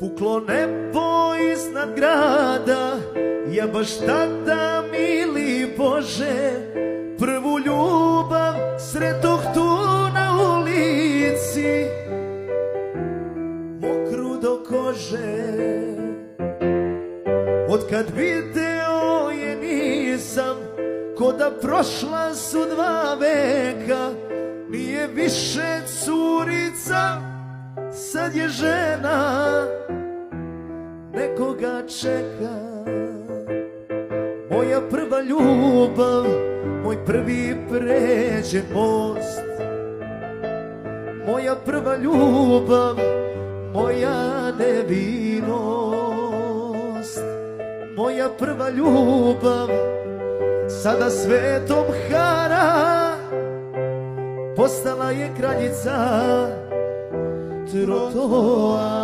Puklo nebo iznad grada, ja baš tada, mili Bože, prvu ljubav sretoh tu na ulici, mokru do kože. Otkad video je nisam, ko da prošla su 2 veka, nije više curica, sad je žena, nekoga čeka. Moja prva ljubav, moj prvi pređen most, moja prva ljubav, moja nevinost, moja prva ljubav, sada svetom hara, postala je kraljica trotoara.